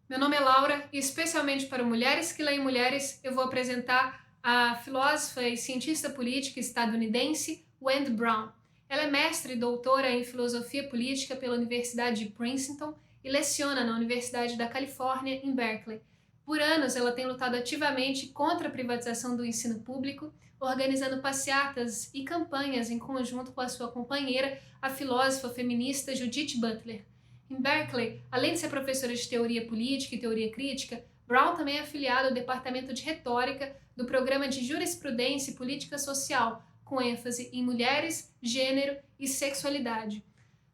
Meu nome é Laura e, especialmente para Mulheres que Leem Mulheres, eu vou apresentar a filósofa e cientista política estadunidense Wendy Brown. Ela é mestre e doutora em filosofia política pela Universidade de Princeton e leciona na Universidade da Califórnia, em Berkeley. Por anos, ela tem lutado ativamente contra a privatização do ensino público, organizando passeatas e campanhas em conjunto com a sua companheira, a filósofa feminista Judith Butler. Em Berkeley, além de ser professora de teoria política e teoria crítica, Brown também é afiliada ao departamento de retórica do programa de jurisprudência e política social, com ênfase em mulheres, gênero e sexualidade.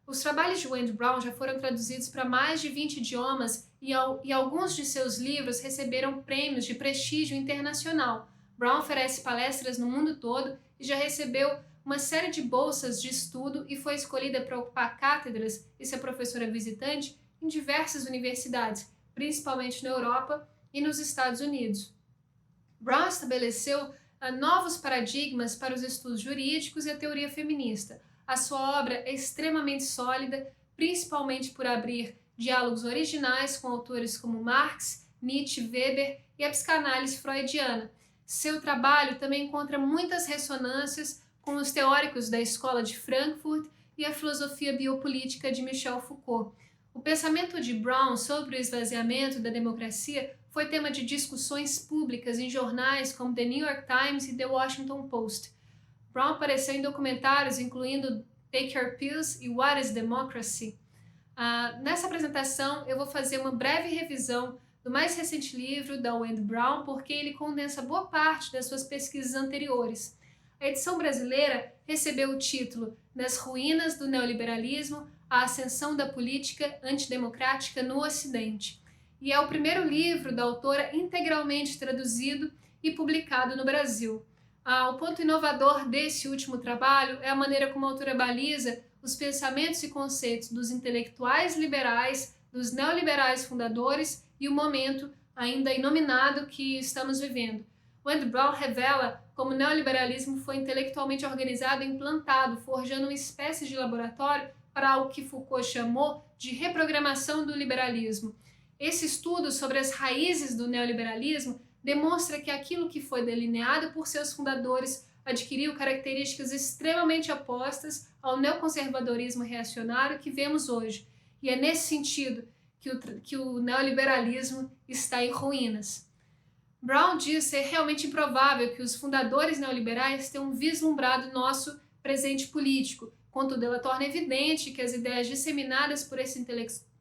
Os trabalhos de Wendy Brown já foram traduzidos para mais de 20 idiomas e alguns de seus livros receberam prêmios de prestígio internacional. Brown oferece palestras no mundo todo e já recebeu uma série de bolsas de estudo e foi escolhida para ocupar cátedras e ser professora visitante em diversas universidades, principalmente na Europa e nos Estados Unidos. Brown estabeleceu novos paradigmas para os estudos jurídicos e a teoria feminista. A sua obra é extremamente sólida, principalmente por abrir diálogos originais com autores como Marx, Nietzsche, Weber e a psicanálise freudiana. Seu trabalho também encontra muitas ressonâncias com os teóricos da Escola de Frankfurt e a filosofia biopolítica de Michel Foucault. O pensamento de Brown sobre o esvaziamento da democracia foi tema de discussões públicas em jornais como The New York Times e The Washington Post. Brown apareceu em documentários incluindo Take Your Pills e What is Democracy? Nessa apresentação eu vou fazer uma breve revisão do mais recente livro da Wendy Brown, porque ele condensa boa parte das suas pesquisas anteriores. A edição brasileira recebeu o título Nas Ruínas do Neoliberalismo, a Ascensão da Política Antidemocrática no Ocidente, e é o primeiro livro da autora integralmente traduzido e publicado no Brasil. O ponto inovador desse último trabalho é a maneira como a autora baliza os pensamentos e conceitos dos intelectuais liberais, dos neoliberais fundadores e o momento ainda inominado que estamos vivendo. Wendy Brown revela como o neoliberalismo foi intelectualmente organizado e implantado, forjando uma espécie de laboratório para algo que Foucault chamou de reprogramação do liberalismo. Esse estudo sobre as raízes do neoliberalismo demonstra que aquilo que foi delineado por seus fundadores adquiriu características extremamente opostas ao neoconservadorismo reacionário que vemos hoje. E é nesse sentido que o neoliberalismo está em ruínas. Brown diz ser realmente improvável que os fundadores neoliberais tenham vislumbrado nosso presente político. Contudo, ela torna evidente que as ideias disseminadas por esses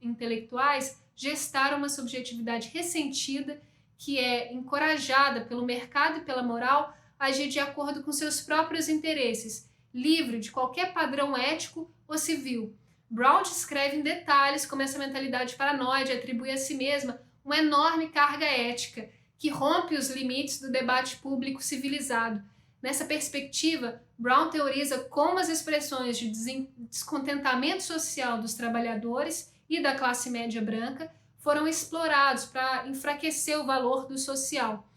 intelectuais gestaram uma subjetividade ressentida que é encorajada pelo mercado e pela moral a agir de acordo com seus próprios interesses, livre de qualquer padrão ético ou civil. Brown descreve em detalhes como essa mentalidade paranoide atribui a si mesma uma enorme carga ética que rompe os limites do debate público civilizado. Nessa perspectiva, Brown teoriza como as expressões de descontentamento social dos trabalhadores e da classe média branca foram explorados para enfraquecer o valor do social,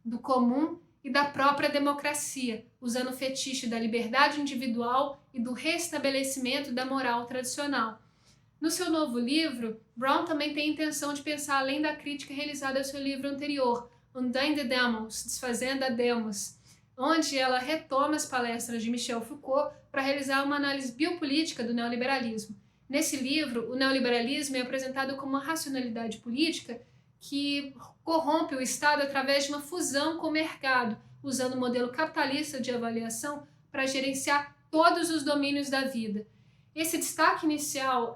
do comum e da própria democracia, usando o fetiche da liberdade individual e do restabelecimento da moral tradicional. No seu novo livro, Brown também tem a intenção de pensar além da crítica realizada ao seu livro anterior, Undoing the Demos, Desfazendo a Demos, onde ela retoma as palestras de Michel Foucault para realizar uma análise biopolítica do neoliberalismo. Nesse livro, o neoliberalismo é apresentado como uma racionalidade política que corrompe o Estado através de uma fusão com o mercado, usando o modelo capitalista de avaliação para gerenciar todos os domínios da vida. Esse destaque inicial,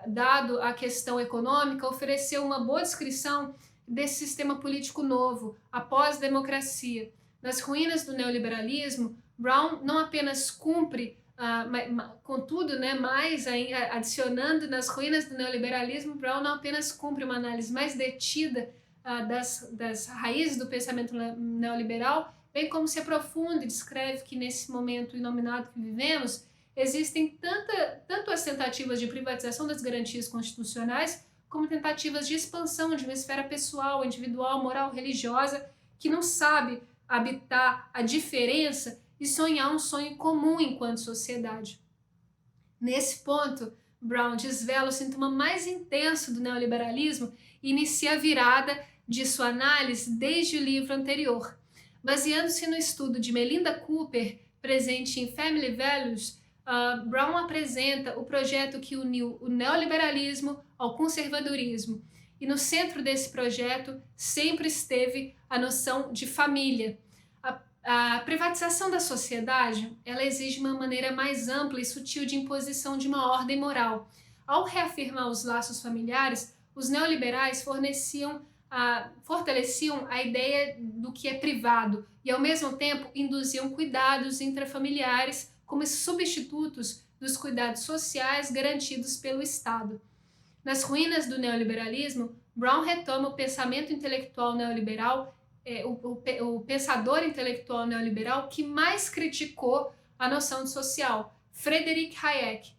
dado à questão econômica, ofereceu uma boa descrição desse sistema político novo, a pós-democracia. Nas ruínas do neoliberalismo, Brown não apenas cumpre, contudo, mais adicionando nas ruínas do neoliberalismo, Brown não apenas cumpre uma análise mais detida das raízes do pensamento neoliberal, bem como se aprofunda e descreve que nesse momento inominado que vivemos, existem tanto as tentativas de privatização das garantias constitucionais, como tentativas de expansão de uma esfera pessoal, individual, moral, religiosa, que não sabe habitar a diferença e sonhar um sonho comum enquanto sociedade. Nesse ponto, Brown desvela o sintoma mais intenso do neoliberalismo e inicia a virada de sua análise desde o livro anterior. Baseando-se no estudo de Melinda Cooper, presente em Family Values, Brown apresenta o projeto que uniu o neoliberalismo ao conservadorismo. E no centro desse projeto sempre esteve a noção de família. A privatização da sociedade, ela exige uma maneira mais ampla e sutil de imposição de uma ordem moral. Ao reafirmar os laços familiares, os neoliberais fortaleciam a ideia do que é privado e, ao mesmo tempo, induziam cuidados intrafamiliares como substitutos dos cuidados sociais garantidos pelo Estado. Nas ruínas do neoliberalismo, Brown retoma o pensamento intelectual neoliberal, o pensador intelectual neoliberal que mais criticou a noção de social, Friedrich Hayek.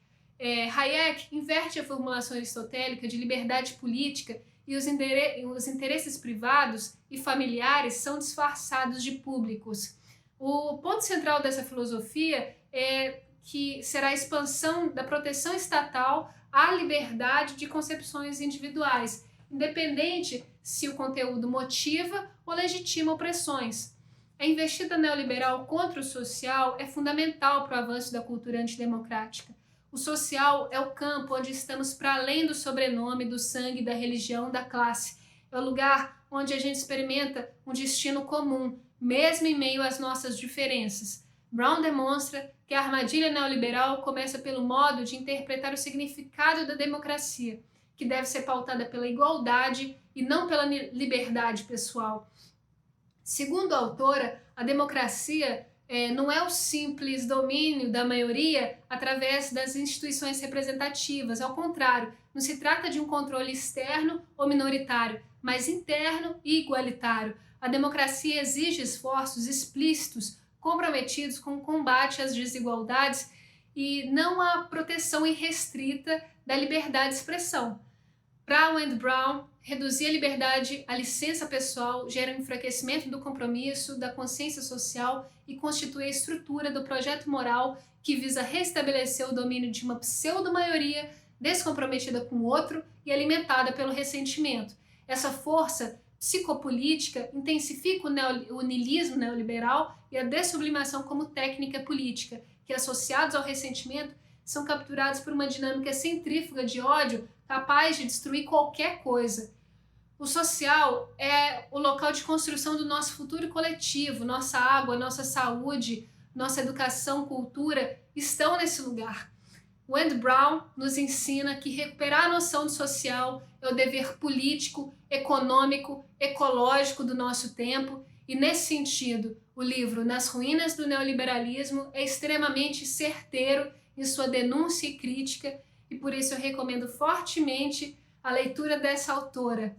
Hayek inverte a formulação aristotélica de liberdade política e os interesses privados e familiares são disfarçados de públicos. O ponto central dessa filosofia é que será a expansão da proteção estatal à liberdade de concepções individuais, independente se o conteúdo motiva ou legitima opressões. A investida neoliberal contra o social é fundamental para o avanço da cultura antidemocrática. O social é o campo onde estamos para além do sobrenome, do sangue, da religião, da classe. É o lugar onde a gente experimenta um destino comum, mesmo em meio às nossas diferenças. Brown demonstra que a armadilha neoliberal começa pelo modo de interpretar o significado da democracia, que deve ser pautada pela igualdade e não pela liberdade pessoal. Segundo a autora, a democracia não é o simples domínio da maioria através das instituições representativas. Ao contrário, não se trata de um controle externo ou minoritário, mas interno e igualitário. A democracia exige esforços explícitos, comprometidos com o combate às desigualdades e não a proteção irrestrita da liberdade de expressão. Para Brown, reduzir a liberdade à licença pessoal gera um enfraquecimento do compromisso, da consciência social e constitui a estrutura do projeto moral que visa restabelecer o domínio de uma pseudo-maioria descomprometida com o outro e alimentada pelo ressentimento. Essa força psicopolítica intensifica o niilismo neoliberal e a dessublimação como técnica política, que associados ao ressentimento são capturados por uma dinâmica centrífuga de ódio capaz de destruir qualquer coisa. O social é o local de construção do nosso futuro coletivo, nossa água, nossa saúde, nossa educação, cultura estão nesse lugar. Brown nos ensina que recuperar a noção de social é o dever político, econômico, ecológico do nosso tempo e, nesse sentido, o livro Nas Ruínas do Neoliberalismo é extremamente certeiro em sua denúncia e crítica e por isso eu recomendo fortemente a leitura dessa autora.